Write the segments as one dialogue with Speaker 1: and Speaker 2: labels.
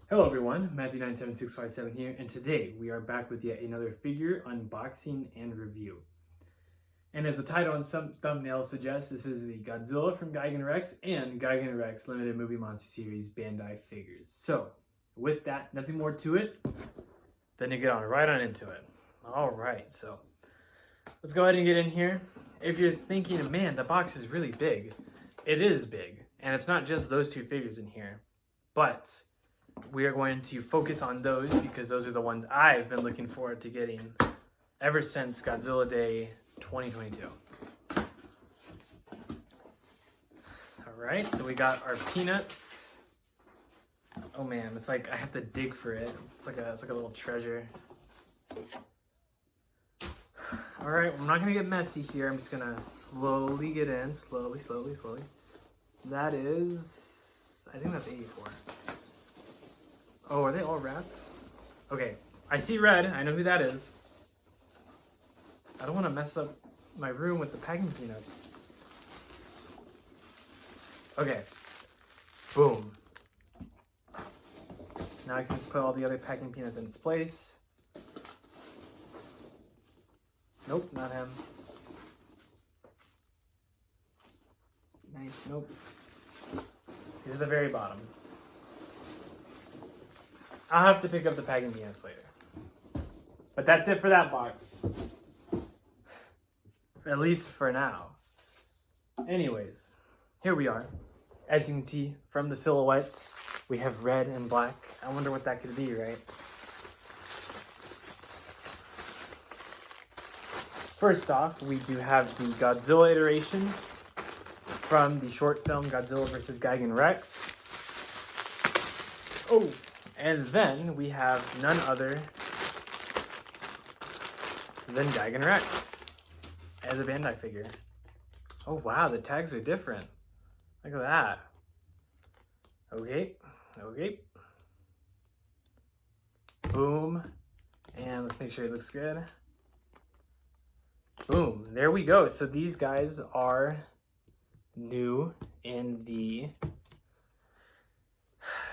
Speaker 1: Hello everyone, Matthew97657 here, and today we are back with yet another figure unboxing and review. And as the title and some thumbnails suggest, this is the Godzilla from Gigan Rex and Gigan Rex Limited Movie Monster Series Bandai figures. So, with that, nothing more to it than to get right on into it. Alright, so let's go ahead and get in here. If you're thinking, man, the box is really big, it is big. And it's not just those two figures in here, but we are going to focus on those because those are the ones I've been looking forward to getting ever since Godzilla Day 2022. Alright, so we got our peanuts. Oh man, it's like I have to dig for it. It's like a little treasure. Alright, I'm not gonna get messy here. I'm just gonna slowly get in. Slowly. That is, I think that's 84. Oh, are they all wrapped? Okay, I see red. I know who that is. I don't want to mess up my room with the packing peanuts. Okay, boom. Now I can put all the other packing peanuts in its place. Nope, not him. Nice, nope. He's at the very bottom. I'll have to pick up the packing peanuts later. But that's it for that box. At least for now. Anyways, here we are. As you can see from the silhouettes, we have red and black. I wonder what that could be, right? First off, we do have the Godzilla iteration from the short film Godzilla vs. Gigan Rex. Oh! And then we have none other than Gigan Rex as a Bandai figure. Oh wow, the tags are different. Look at that. Okay. Boom. And let's make sure it looks good. Boom. There we go. So these guys are new in the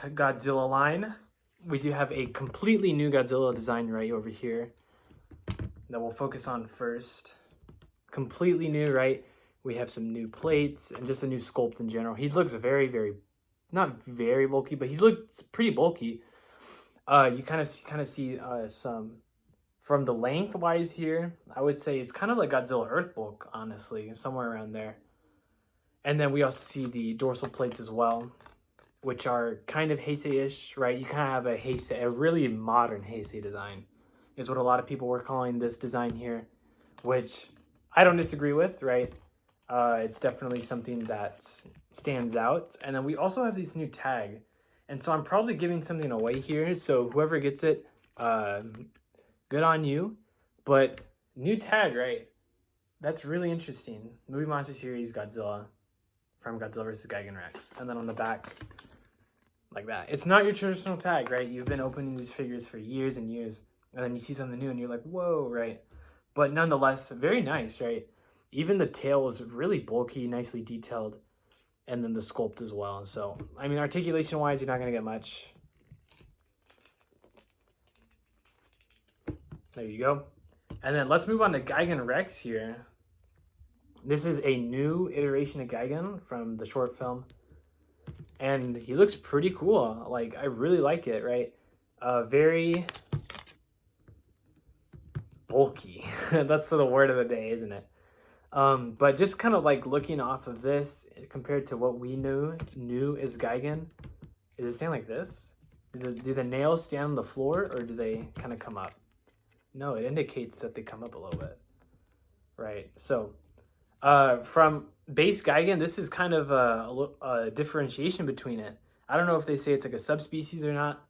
Speaker 1: Godzilla line. We do have a completely new Godzilla design right over here that we'll focus on first. Completely new, right? We have some new plates and just a new sculpt in general. He looks not very bulky, but he looks pretty bulky. You kind of see some from the lengthwise here. I would say it's kind of like Godzilla Earth bulk, honestly, somewhere around there. And then we also see the dorsal plates as well, which are kind of Heisei-ish, right? You kind of have a really modern Heisei design is what a lot of people were calling this design here, which I don't disagree with, right? It's definitely something that stands out. And then we also have this new tag. And so I'm probably giving something away here. So whoever gets it, good on you. But new tag, right? That's really interesting. Movie Monster Series Godzilla from Godzilla vs. Gigan Rex. And then on the back, like that. It's not your traditional tag, right? You've been opening these figures for years and years, and then you see something new and you're like, whoa, right? But nonetheless, very nice, right? Even the tail is really bulky, nicely detailed, and then the sculpt as well. So, I mean, articulation-wise, you're not going to get much. There you go. And then let's move on to Gigan Rex here. This is a new iteration of Gigan from the short film. And he looks pretty cool. Like, I really like it, right? Very bulky. That's the word of the day, isn't it? But just kind of like looking off of this compared to what we knew as Gigan. Is it stand like this? Do the nails stand on the floor or do they kind of come up? No, it indicates that they come up a little bit. Right, so from base Gigan, this is kind of a differentiation between it. I don't know if they say it's like a subspecies or not,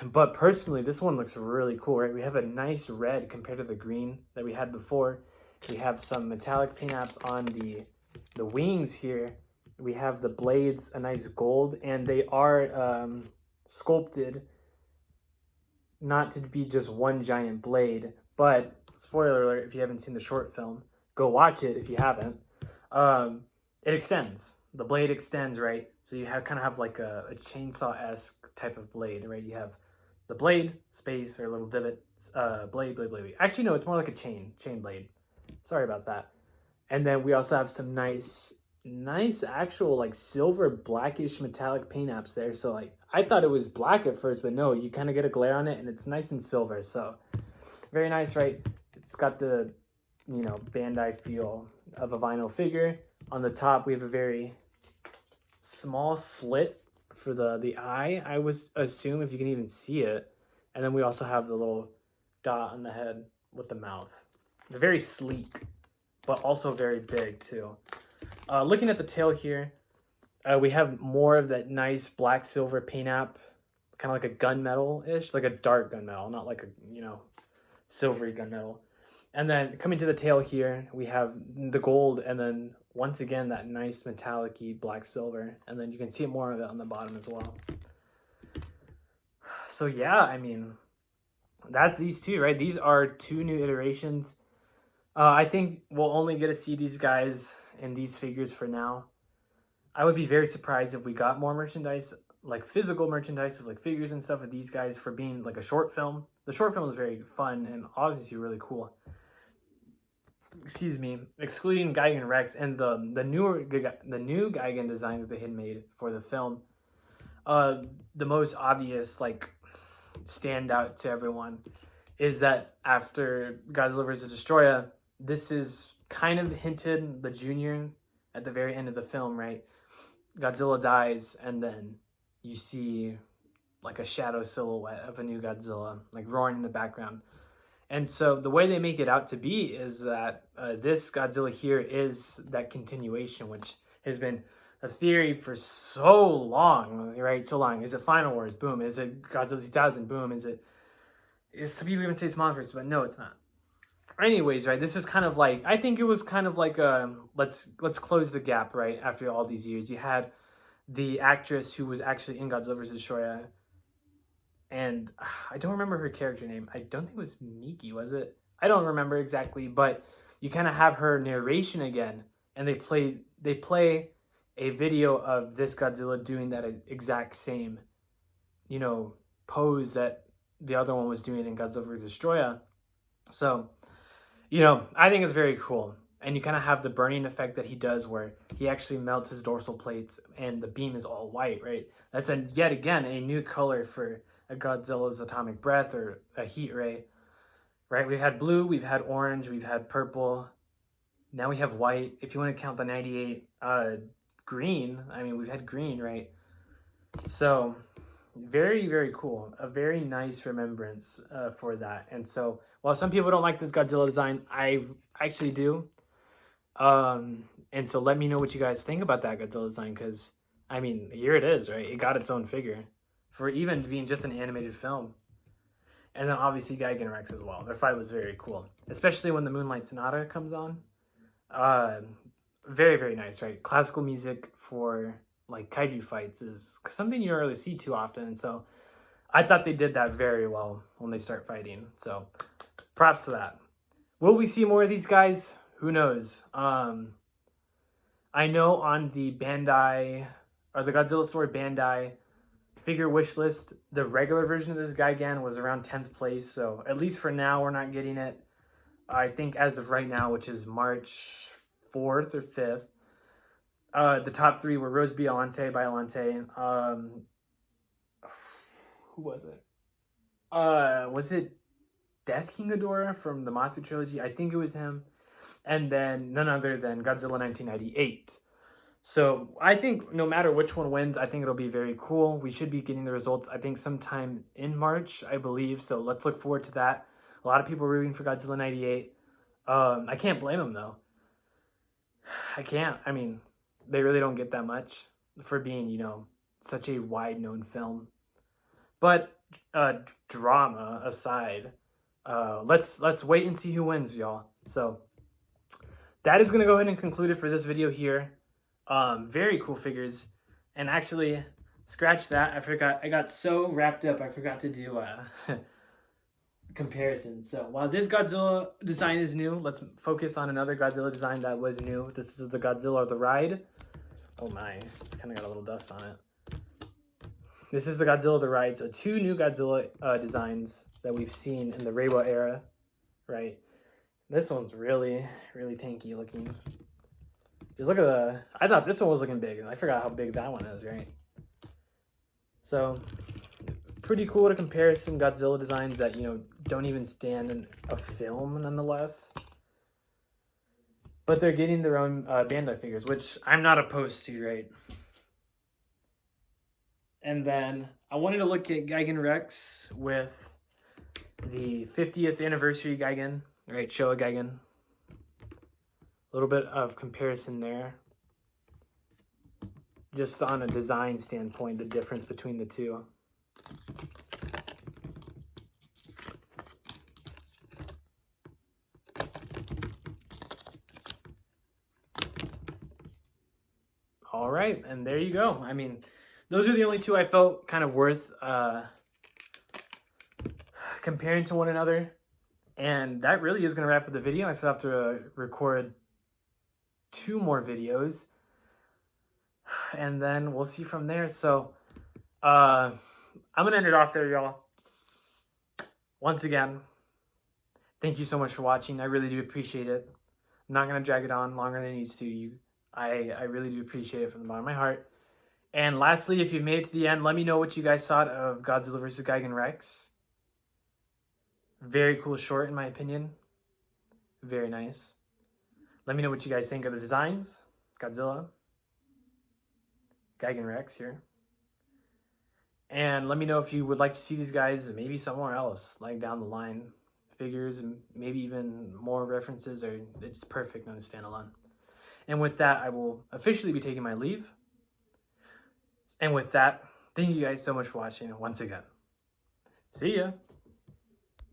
Speaker 1: but personally, this one looks really cool, right? We have a nice red compared to the green that we had before. We have some metallic paint-apps on the wings here. We have the blades, a nice gold, and they are sculpted not to be just one giant blade, but spoiler alert if you haven't seen the short film, go watch it if you haven't. It extends. The blade extends, right? So you have kind of have like a chainsaw-esque type of blade, right? You have the blade, space, or a little divot, blade. Actually, no, it's more like a chain blade. Sorry about that. And then we also have some nice actual like silver blackish metallic paint apps there. So like I thought it was black at first, but no, you kind of get a glare on it and it's nice and silver. So very nice, right? It's got the, you know, Bandai feel of a vinyl figure. On the top, we have a very small slit for the eye, I would assume, if you can even see it. And then we also have the little dot on the head with the mouth. It's very sleek, but also very big too. Looking at the tail here, we have more of that nice black silver paint app, kind of like a gunmetal-ish, like a dark gunmetal, not like a, you know, silvery gunmetal. And then coming to the tail here, we have the gold, and then once again that nice metallic-y black silver, and then you can see more of it on the bottom as well. So yeah, I mean, that's these two, right? These are two new iterations. I think we'll only get to see these guys in these figures for now. I would be very surprised if we got more merchandise, like physical merchandise of like figures and stuff with these guys for being like a short film. The short film is very fun and obviously really cool. Excuse me, excluding Gigan Rex and the new Gigan design that they had made for the film. The most obvious like standout to everyone is that after Godzilla vs. Destroyer, this is kind of hinted the Junior at the very end of the film, right? Godzilla dies, and then you see like a shadow silhouette of a new Godzilla, like roaring in the background. And so the way they make it out to be is that this Godzilla here is that continuation, which has been a theory for so long, right? So long. Is it Final Wars? Boom. Is it Godzilla 2000? Boom. Is some people even say it's Monsters, but no, it's not. Anyways, right, this is kind of like, I think it was kind of like let's close the gap, right? After all these years, you had the actress who was actually in Godzilla vs. Destroyer, and I don't remember her character name. I don't think it was Miki, was it? I don't remember exactly, but you kind of have her narration again, and they play a video of this Godzilla doing that exact same, you know, pose that the other one was doing in Godzilla vs. Destroyer. So, you know, I think it's very cool. And you kind of have the burning effect that he does where he actually melts his dorsal plates and the beam is all white, right? That's yet again a new color for a Godzilla's atomic breath or a heat ray, right? We've had blue, we've had orange, we've had purple. Now we have white. If you want to count the 98 green, I mean, we've had green, right? So very, very cool. A very nice remembrance for that. And so while some people don't like this Godzilla design, I actually do. And so let me know what you guys think about that Godzilla design, because I mean, here it is, right? It got its own figure for even being just an animated film. And then obviously Gigan Rex as well. Their fight was very cool, especially when the Moonlight Sonata comes on. Very, very nice, right? Classical music for like kaiju fights is something you don't really see too often. And so I thought they did that very well when they start fighting. So props to that. Will we see more of these guys? Who knows? I know on the Bandai, or the Godzilla Story Bandai figure wish list, the regular version of this Gigan was around 10th place. So at least for now, we're not getting it. I think as of right now, which is March 4th or 5th, the top three were Rose Biollante, who was it? Was it Death King Ghidorah from the Monster Trilogy? I think it was him. And then none other than Godzilla 1998. So I think no matter which one wins, I think it'll be very cool. We should be getting the results, I think, sometime in March, I believe. So let's look forward to that. A lot of people are rooting for Godzilla 98. I can't blame them, though. I can't. I mean, they really don't get that much for being, you know, such a wide-known film. But drama aside, let's wait and see who wins, y'all. So that is going to go ahead and conclude it for this video here. Very cool figures. And actually, scratch that. I forgot. I got so wrapped up, I forgot to do comparisons. So while this Godzilla design is new, let's focus on another Godzilla design that was new. This is the Godzilla The Ride. Oh my, it's kind of got a little dust on it. This is the Godzilla the Ride. So 2 new Godzilla designs that we've seen in the Reiwa era, right? This one's really, really tanky looking. Just look at I thought this one was looking big, and I forgot how big that one is, right? So, pretty cool to compare some Godzilla designs that, don't even stand in a film nonetheless. But they're getting their own Bandai figures, which I'm not opposed to, right? And then I wanted to look at Gigan Rex with the 50th anniversary Gigan, right? Showa Gigan. A little bit of comparison there. Just on a design standpoint, the difference between the two. All right, and there you go. I mean, those are the only 2 I felt kind of worth comparing to one another. And that really is going to wrap up the video. I still have to record 2 more videos, and then we'll see from there. So I'm gonna end it off there, y'all. Once again, thank you so much for watching. I really do appreciate it. I'm not gonna drag it on longer than it needs to. I really do appreciate it from the bottom of my heart. And lastly, if you've made it to the end, let me know what you guys thought of Godzilla vs. Gigan Rex. Very cool short, in my opinion. Very nice. Let me know what you guys think of the designs. Godzilla. Gigan Rex here. And let me know if you would like to see these guys maybe somewhere else, like down the line. Figures and maybe even more references, or it's perfect on a standalone. And with that, I will officially be taking my leave. And with that, thank you guys so much for watching once again. See ya!